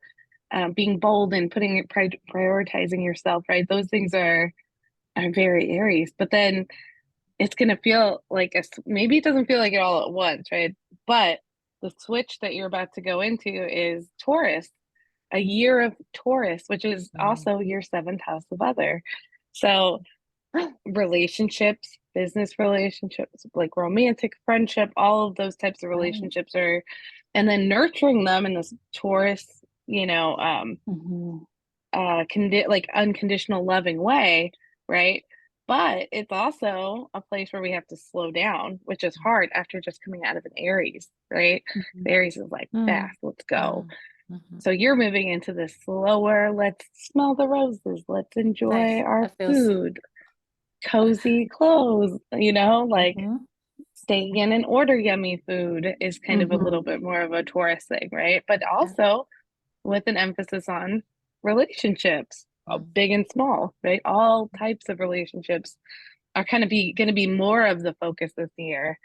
being bold and prioritizing yourself, right? Those things are very Aries. But then it's going to feel like maybe it doesn't feel like it all at once, right? But the switch that you're about to go into is Taurus, a year of Taurus, which is Mhm. also your 7th house of other. So relationships, business relationships, like romantic friendship, all of those types of Right. relationships are, and then nurturing them in this Taurus, Mhm. like unconditional loving way, right? But it's also a place where we have to slow down, which is hard after just coming out of an Aries, right? Mhm. The Aries is like Mm. fast, let's go. Mhm. So you're moving into this slower, let's smell the roses, let's enjoy Nice. our That feels. food, cozy clothes, like Mhm. staying in and order yummy food is kind of a little Mhm. bit more of a Taurus thing, right? But Yeah. also with an emphasis on relationships, Mm. big and small, right? All types of relationships are kind of going to be more of the focus this year,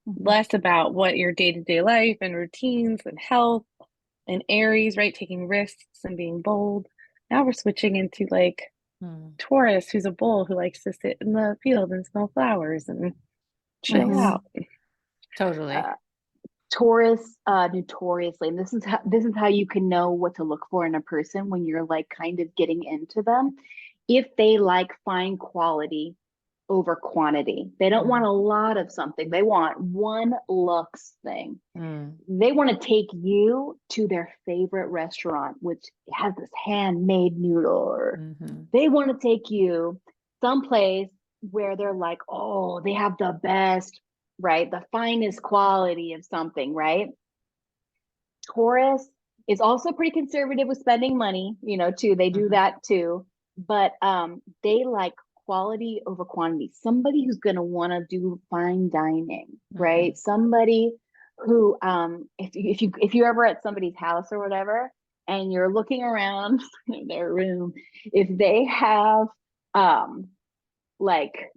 Mhm. less about what your day-to-day life and routines and health and Aries, right? Taking risks and being bold. Now we're switching into like Mm. Taurus, who's a bull who likes to sit in the field and smell flowers and chill Nice. out. Totally. Uh, Taurus, notoriously, and this is how you can know what to look for in a person when you're like kind of getting into them. If they like fine quality over quantity, they don't want Mm. a lot of something. They want one looks thing. Mm. They want to take you to their favorite restaurant, which has this handmade noodle, or Mhm. they want to take you someplace where they're like, oh, they have the best, right? The finest quality of something, right? Taurus is also pretty conservative with spending money, too. They do Mhm. that too. But they like quality over quantity. Somebody who's going to want to do fine dining, right? Mhm. Somebody who if you're ever at somebody's house or whatever, and you're looking around their room, if they have like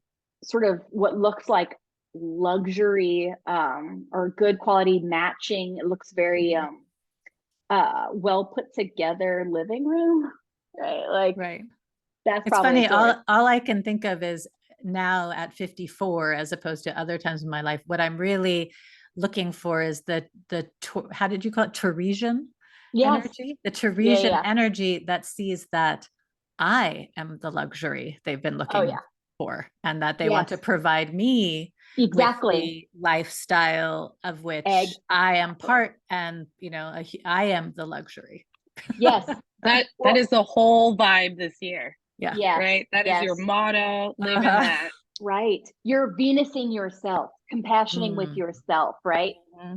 sort of what looks like luxury or good quality matching, it looks very well put together living room, right? Like Right. that's It's probably a funny. Taurus. All I can think of is now at 54, as opposed to other times in my life, what I'm really looking for is how did you call it? Teresian Yes. energy, the Yeah, Teresian yeah. energy that sees that I am the luxury they've been Oh looking yeah. for, and that they want to Yes. provide me with Exactly. the lifestyle of Egg. which I am part, and I am the luxury. Yes. That Well, is the whole vibe this year, Yeah. yes. right? That is your Yes. motto. Live in Uh-huh. that. Right. You're Venusing yourself. compassioning with yourself, right?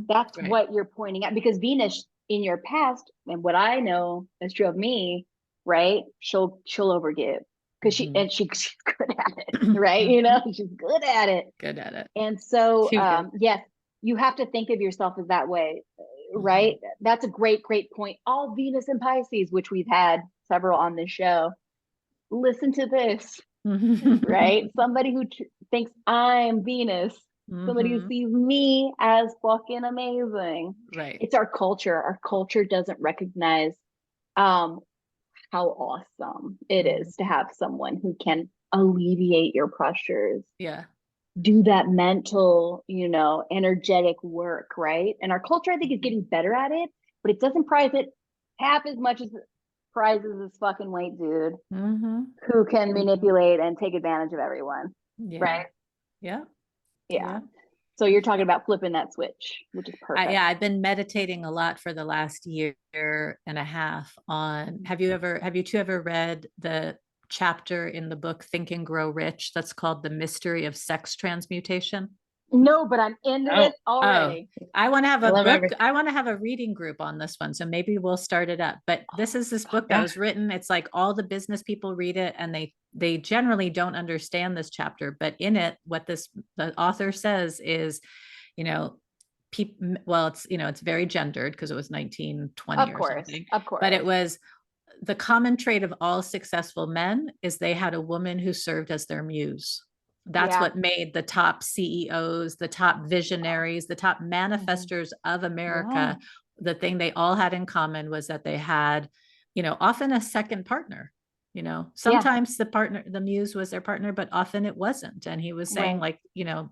That's Right. what you're pointing at, because Venus in your past, and what I know is true of me, right? She'll overgive because she's good at it, right? You know, she's good at it. Good at it. And so, Too good. yes, you have to think of yourself as that way, right? That's a great point. All Venus and Pisces, which we've had several on this show, listen to this, right? Somebody who thinks I'm Venus, somebody who sees me as fucking amazing. Right. It's our culture. Our culture doesn't recognize how awesome it is to have someone who can alleviate your pressures. Yeah. Do that mental, you know, energetic work, right? And our culture, I think, is getting better at it, but it doesn't prize it half as much as it prizes this fucking white dude who can manipulate and take advantage of everyone. Yeah. Right? Yeah. So you're talking about flipping that switch, which is perfect. I've been meditating a lot for the last year and a half on, have you two ever read the chapter in the book Think and Grow Rich that's called The Mystery of Sex Transmutation? No, but I'm into it already. I want to have a book. everything. I want to have a reading group on this one. So maybe we'll start it up. But this book that was written. It's like all the business people read it and they generally don't understand this chapter. But in it, what the author says is, you know, it's very gendered because it was 1920 or something. Of course. But it was the common trait of all successful men is they had a woman who served as their muse. That's what made the top CEOs, the top visionaries, the top manifestors of America. The thing they all had in common was that they had, you know, often a second partner. You know, sometimes the muse was their partner, but often it wasn't. And he was saying, like, you know,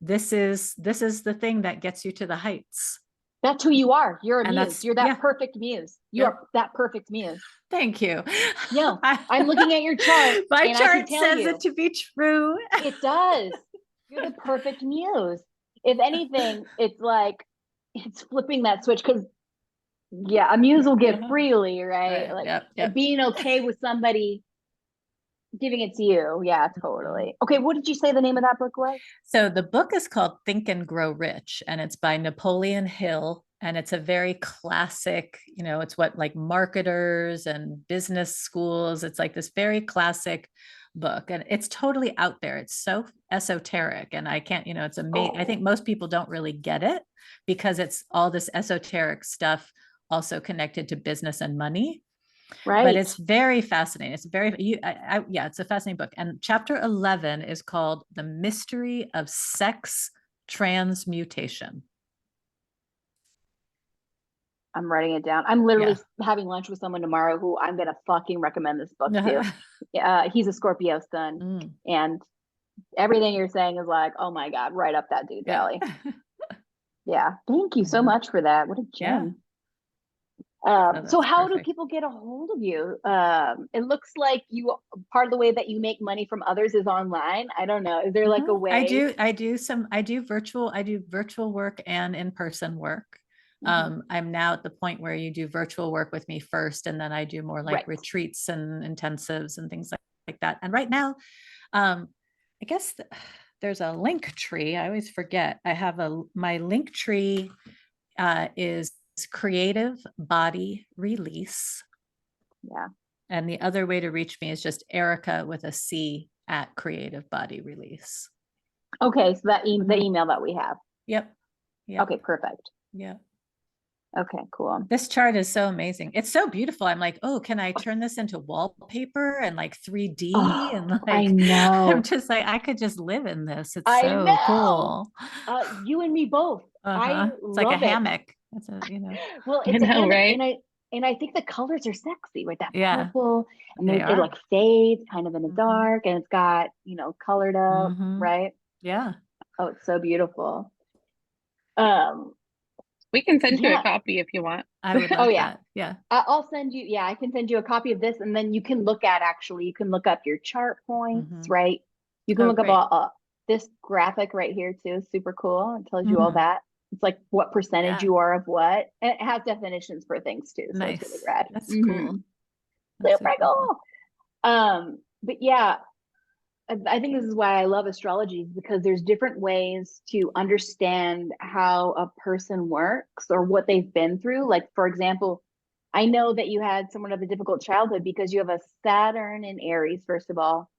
this is the thing that gets you to the heights. That's who you are. You're a And muse. You're that perfect muse. You're that perfect muse. Thank you. Yeah, I'm looking at your chart. My chart says it to be true. It does. You're the perfect muse. If anything, it's like it's flipping that switch, because a muse will give freely, right? Like being okay with somebody giving it to you. Yeah, totally. Okay, what did you say the name of that book was? So the book is called Think and Grow Rich, and it's by Napoleon Hill. And it's a very classic, you know, it's what like marketers and business schools, it's like this very classic book, and it's totally out there. It's so esoteric, and I can't, you know, it's amazing. I think most people don't really get it because it's all this esoteric stuff also connected to business and money. Right. But it's very fascinating. It's very, it's a fascinating book. And chapter 11 is called The Mystery of Sex Transmutation. I'm writing it down. I'm literally having lunch with someone tomorrow who I'm going to fucking recommend this book to. He's a Scorpio sun. And everything you're saying is like, oh my God, right up that dude's alley. Yeah. Thank you so much for that. What a gem. So how do people get a hold of you? It looks like part of the way that you make money from others is online. I don't know. Is there like a way? I do virtual work and in-person work. I'm now at the point where you do virtual work with me first, and then I do more like retreats and intensives and things like that. And right now, I guess there's a link tree. I always forget. I have my link tree is Creative Body Release. Yeah. And the other way to reach me is just Erica with a C at Creative Body Release. Okay, so that the email that we have. Yep. Okay, perfect. Yeah. Okay, cool. This chart is so amazing. It's so beautiful. I'm like, oh, can I turn this into wallpaper and like 3D? And like, I know. I'm just like, I could just live in this. It's so cool. You and me both. It's like a hammock. It's well, it's a hammock, right? And I think the colors are sexy, right? That purple, and it like fades kind of in the dark, and it's got, colored up, right? Yeah. Oh, it's so beautiful. We can send you a copy if you want. I would love that. Yeah. I'll send you, I can send you a copy of this, and then you can look up your chart points, right? You can look up all, this graphic right here too. Is super cool. It tells you all that. It's like what percentage you are of what. And it has definitions for things too. So it's really rad. That's cool. Super cool. But yeah, I think this is why I love astrology, because there's different ways to understand how a person works or what they've been through. Like, for example, I know that you had somewhat of a difficult childhood because you have a Saturn in Aries, first of all,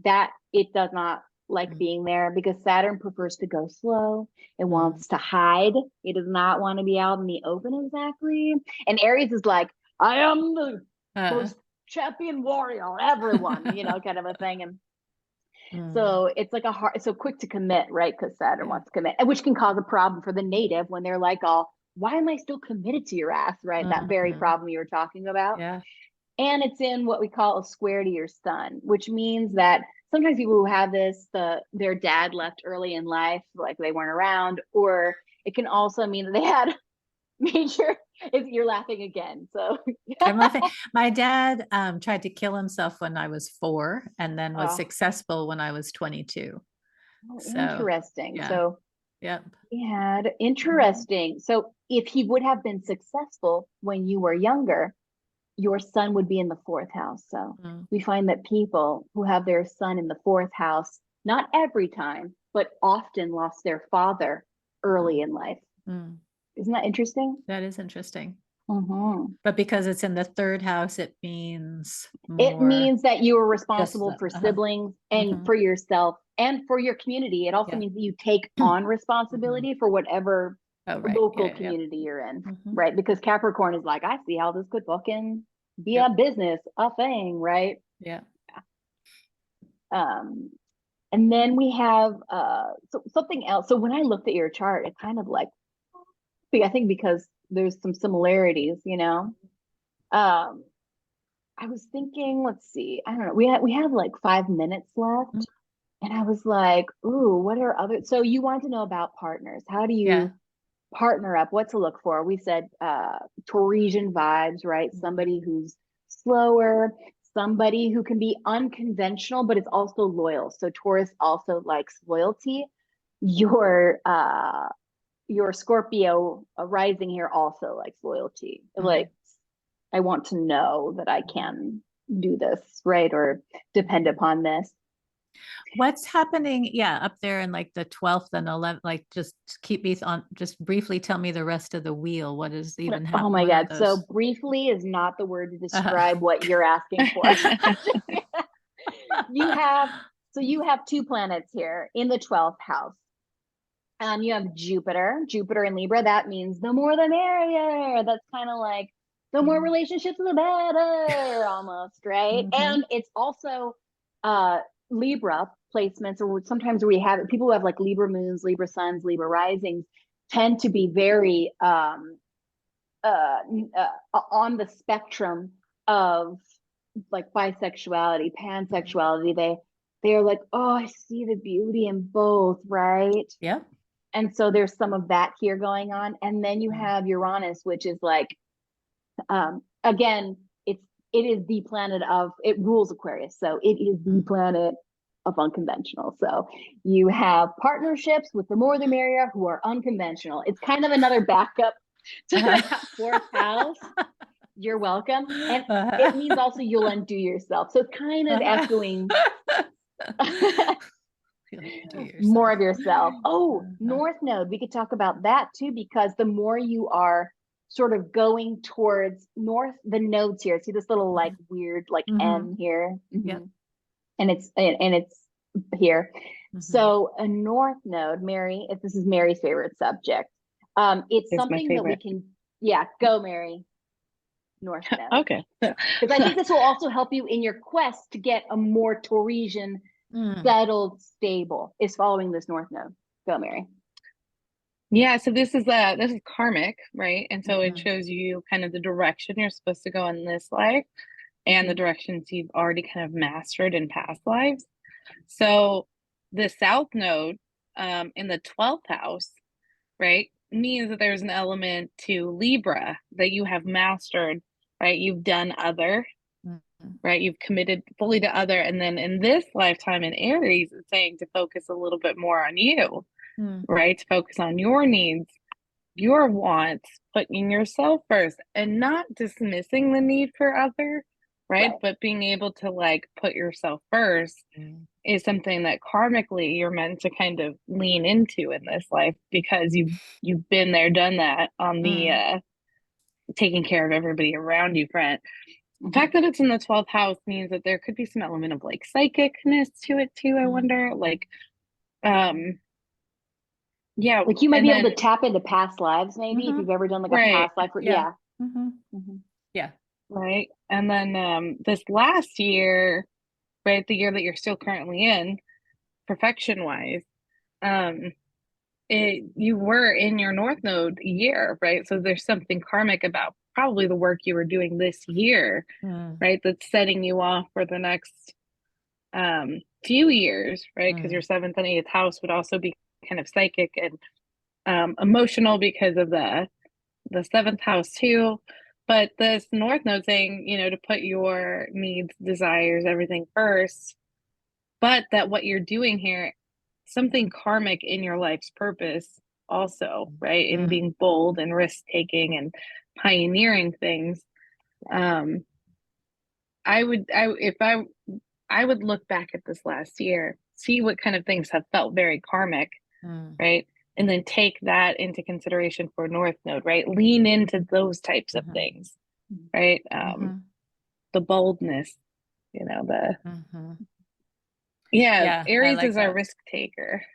that it does not like being there because Saturn prefers to go slow. It wants to hide. It does not want to be out in the open exactly. And Aries is like, I am the most champion warrior, everyone, kind of a thing. And so it's like so quick to commit, right? Because Saturn wants to commit, and which can cause a problem for the native when they're like, "Oh, why am I still committed to your ass?" Right? That very problem you were talking about. Yeah. And it's in what we call a square to your sun, which means that sometimes people who have this, their dad left early in life, like they weren't around, or it can also mean that they had major. If you're laughing again, so I'm laughing. My dad tried to kill himself when I was 4 and then was successful when I was 22. So interesting. yeah. So yep. he had interesting. So if he would have been successful when you were younger, your sun would be in the 4th house. So we find that people who have their sun in the 4th house, not every time, but often lost their father early in life. Isn't that interesting? That is interesting. But because it's in the 3rd house, it means it means that you are responsible for siblings and for yourself and for your community. It also means that you take on responsibility for whatever local community you're in, right? Because Capricorn is like, I see how this could fucking be a business, a thing, right? Yeah. And then we have something else. So when I looked at your chart, it kind of like, I think because there's some similarities, I was thinking, let's see, I don't know. We have like 5 minutes left. And I was like, ooh, what are other, so you want to know about partners. How do you partner up? What to look for? We said Tauresian vibes, right? Somebody who's slower, somebody who can be unconventional, but is also loyal. So Taurus also likes loyalty. Your Scorpio rising here also likes loyalty. Like, I want to know that I can do this, right? Or depend upon this. What's happening? Yeah, up there in like the 12th and 11th, like just keep me on, just briefly tell me the rest of the wheel. What is even happening? Oh my God. So briefly is not the word to describe what you're asking for. You have 2 planets here in the 12th house. You have Jupiter in Libra. That means the more the merrier. That's kind of like the more relationships, the better, almost, right? And it's also Libra placements, or sometimes we have people who have like Libra moons, Libra suns, Libra risings, tend to be very on the spectrum of like bisexuality, pansexuality. They're like, oh, I see the beauty in both, right? Yeah. And so there's some of that here going on. And then you have Uranus, which is like, again, it is the planet it rules Aquarius. So it is the planet of unconventional. So you have partnerships with the more the merrier who are unconventional. It's kind of another backup to that 4th house. You're welcome. And it means also you'll undo yourself. So it's kind of echoing more of yourself. North Node. We could talk about that too, because the more you are sort of going towards north, the nodes here. See this little like weird like N here. And it's here. So a North Node, Mary, if this is Mary's favorite subject, it's something that we can, go Mary. North Node. Okay. Because I think this will also help you in your quest to get a more Tauresian settled, stable, is following this North Node. Go, Mary. Yeah, so this is karmic, right? And so it shows you kind of the direction you're supposed to go in this life and the directions you've already kind of mastered in past lives. So the South Node in the 12th house, right, means that there's an element to Libra that you have mastered, right? You've done other, right? You've committed fully to other. And then in this lifetime in Aries, it's saying to focus a little bit more on you, right? To focus on your needs, your wants, putting yourself first and not dismissing the need for other, right? Right. But being able to like put yourself first is something that karmically you're meant to kind of lean into in this life, because you've been there, done that on the taking care of everybody around you front. The fact that it's in the 12th house means that there could be some element of like psychicness to it too, I wonder. Like yeah, Like you might and be then able to tap into past lives, maybe if you've ever done like a right, past life. Yeah. Yeah. Yeah. right. And then this last year, right, the year that you're still currently in, perfection wise, you were in your North Node year, right? So there's something karmic about probably the work you were doing this year, right? That's setting you off for the next few years, right? Because your 7th and 8th house would also be kind of psychic and emotional because of the 7th house too. But this North Node saying, to put your needs, desires, everything first, but that what you're doing here, something karmic in your life's purpose also, right? In being bold and risk taking and pioneering things. I would look back at this last year, see what kind of things have felt very karmic, right? And then take that into consideration for North Node, right? Lean into those types of things, right? The boldness, the Yeah, I Aries like is our that. risk taker,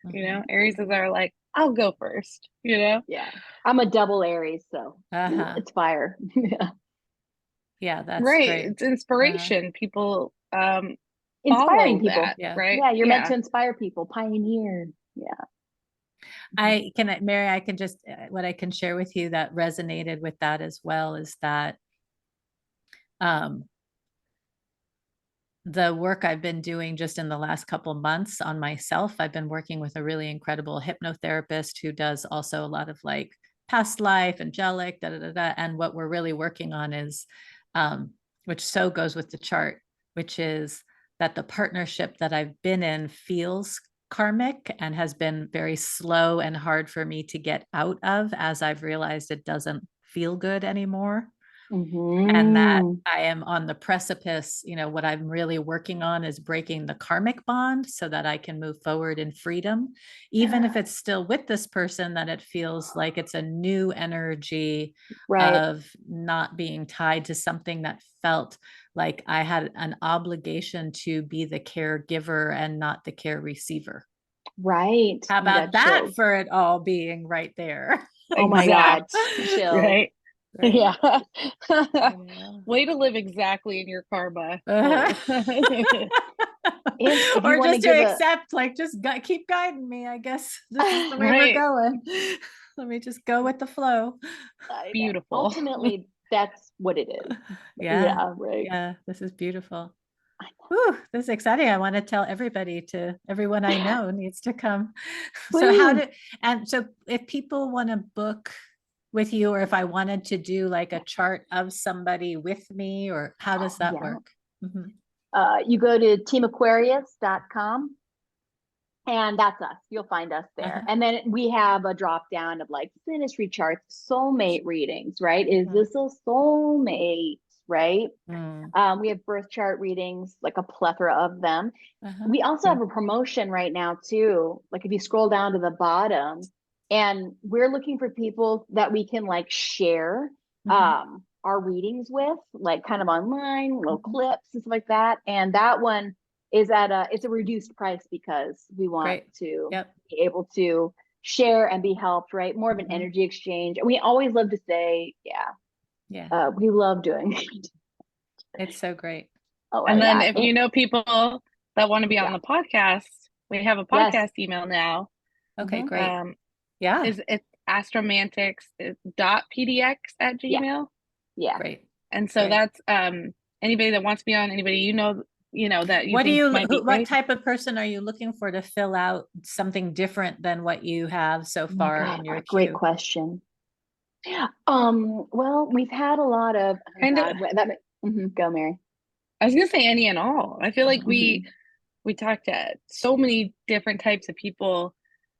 Aries is our like, I'll go first, Yeah. I'm a double Aries, so it's fire. Yeah, that's right. great. It's inspiration. People Inspiring follow people. that, Yeah. right? Yeah, you're meant to inspire people, pioneer. Yeah. Mary, I can just, what I can share with you that resonated with that as well is that the work I've been doing just in the last couple months on myself, I've been working with a really incredible hypnotherapist who does also a lot of like past life, angelic, and what we're really working on is, which so goes with the chart, which is that the partnership that I've been in feels karmic and has been very slow and hard for me to get out of, as I've realized it doesn't feel good anymore. And that I am on the precipice. What I'm really working on is breaking the karmic bond so that I can move forward in freedom, even if it's still with this person, that it feels like it's a new energy of not being tied to something that felt like I had an obligation to be the caregiver and not the care receiver. Right. How about that for it all being right there? Oh my God. Chill. Right. Right? Yeah. Way to live exactly in your karma. Or just to accept, like, just keep guiding me. I guess this is the way we're going. Let me just go with the flow. Beautiful. Ultimately, that's what it is. Yeah. Right. Yeah. This is beautiful. Whew, this is exciting. I want to tell everyone I know needs to come. So if people want to book with you, or if I wanted to do like a chart of somebody with me, or how does that work? You go to teamaquarius.com and that's us. You'll find us there. And then we have a drop down of like synastry charts, soulmate readings, right? Is this a soulmate, right? We have birth chart readings, like a plethora of them. We also have a promotion right now too. Like if you scroll down to the bottom, and we're looking for people that we can like share our readings with, like kind of online, little clips and stuff like that. And that one is it's a reduced price because we want to be able to share and be helped, right? More of an energy exchange. And we always love to say, we love doing it. It's so great. And then if you know people that want to be on the podcast, we have a podcast email now. Okay, great. It's astromantics.pdx@gmail. Yeah. Great. And so that's anybody that wants to be on, anybody that what type of person are you looking for to fill out something different than what you have so far in your queue? Great question. Well, we've had a lot of go, Mary. I was gonna say any and all. I feel like we talk to so many different types of people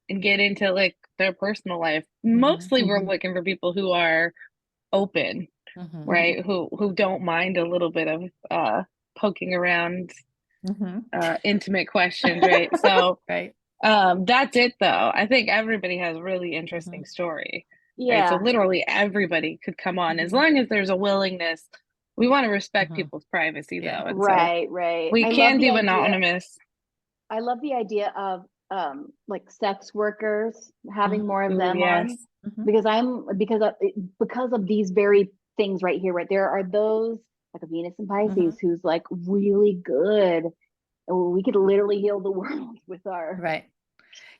and get into like their personal life. Mostly we're looking for people who are open, Mhm. right? Who don't mind a little bit of poking around intimate questions, right? So Right. that's it though. I think everybody has a really interesting story. Right. So Yeah. literally everybody could come on as long as there's a willingness. We want to respect people's privacy Yeah. though. And so Right, right. we I love can the do idea. anonymous. I love the idea of like sex workers, having more of Ooh, them yes. on, because of these very things right here, right? There are those like a Venus and Pisces who's like really good. And we could literally heal the world with our, Right.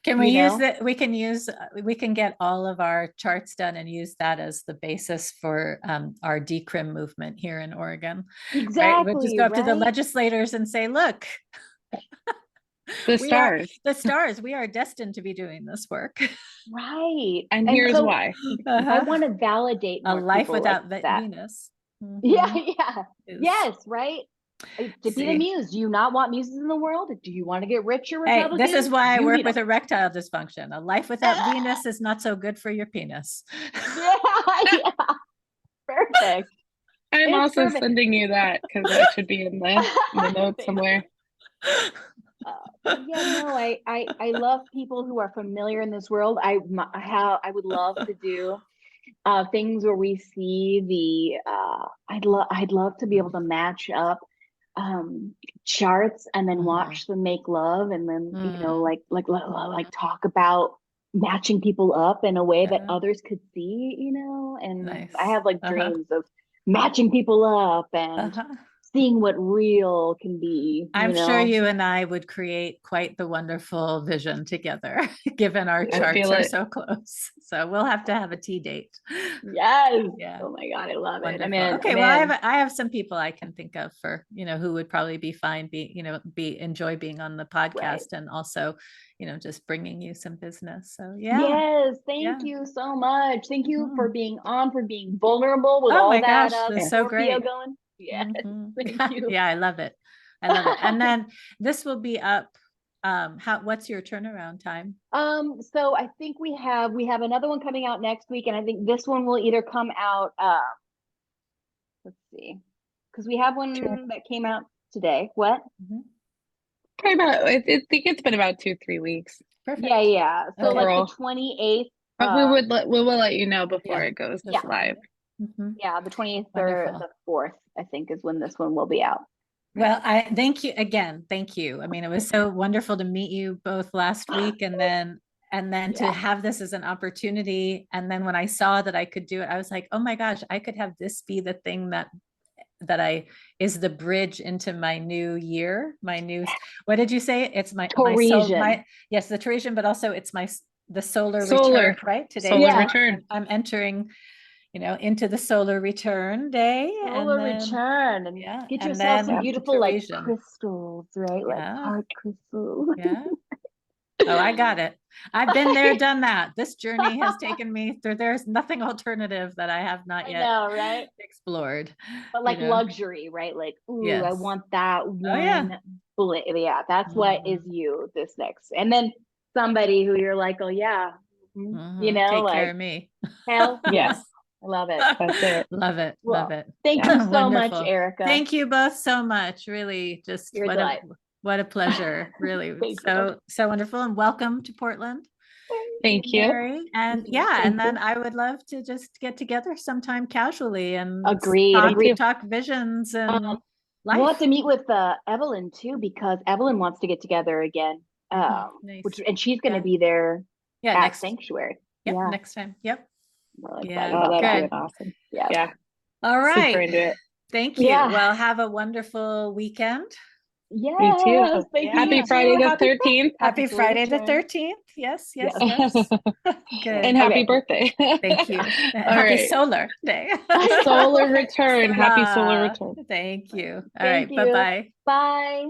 Can we you use know? that? We can get all of our charts done and use that as the basis for our decrim movement here in Oregon. Right. We'll just Exactly, go up to the right? legislators and say, look, The we are stars. the stars. We are destined to be doing this work. Right. And And here's so why. I want to validate A more life people like without that. Venus. Yeah, yeah. Is- Yes, right? To be the See. muse, do you not want muses in the world? Do you want to get richer, Hey, Republicans? this is why I You work need with 'em. erectile dysfunction. A life without Venus is not so good for your penis. Yeah, yeah. Perfect. I'm It's also perfect. sending you that because that should be in the notes Thank somewhere. Yeah, no, I love people who are familiar in this world. I would love to do things where we see I'd love to be able to match up charts and then watch them make love and then like talk about matching people up in a way that others could see, and Nice. I have like dreams of matching people up and seeing what real can be. I'm sure you and I would create quite the wonderful vision together, given our charts are so close. So we'll have to have a tea date. Yes. Yeah. Oh my God, I love it. Wonderful. Okay. Well, I have some people I can think of for, who would probably be fine, enjoy being on the podcast and also, just bringing you some business. So yeah. Yes. Thank you so much. Thank you for being on, for being vulnerable with Oh all my that gosh, that's so great. going. Yes. Thank you. Yeah, I love it. I love it. And then this will be up. What's your turnaround time? So I think we have another one coming out next week, and I think this one will either come out let's see, because we have one that came out today. What? Probably about, I think it's been about 2-3 weeks. Perfect. Yeah. So Okay. like the 28th. But we will let you know before it goes live. Yeah, the 28th or the 4th, I think, is when this one will be out. Well, I thank you again. Thank you. I mean, it was so wonderful to meet you both last week and then to have this as an opportunity. And then when I saw that I could do it, I was like, oh my gosh, I could have this be the thing that is the bridge into my new year, what did you say? It's my Taurasian. yes, the Taurasian, but also it's the solar return, right? Today. Solar return. I'm entering, into the solar return day. Return and get yourself some beautiful like crystals, right? Like heart crystals. Yeah. Oh, I got it. I've been there, done that. This journey has taken me through. There's nothing alternative that I have not yet explored. But like luxury, right? Like, ooh, I want that one. Yeah, that's what is you this next. And then somebody who you're like, oh yeah, take like care of me. Hell yes. I love it. That's it. Love it. Well, love it. Thank you so much, Erica. Thank you both so much. Really, just what a pleasure. Really. so wonderful. And welcome to Portland. Thank you. Mary. And and then I would love to just get together sometime casually and talk visions and life. We'll have to meet with Evelyn too, because Evelyn wants to get together again. Nice. And she's going to be there at Sanctuary. Next time. Yep. That's awesome. Yeah. All right. Super into it. Thank you. Well, have a wonderful weekend. Yeah. Me too. Happy Friday the 13th. Happy Friday the 13th. Yes. Good. And happy birthday. Thank you. Happy solar day. Solar return. Happy solar return. Thank you. All right. Bye-bye. Bye.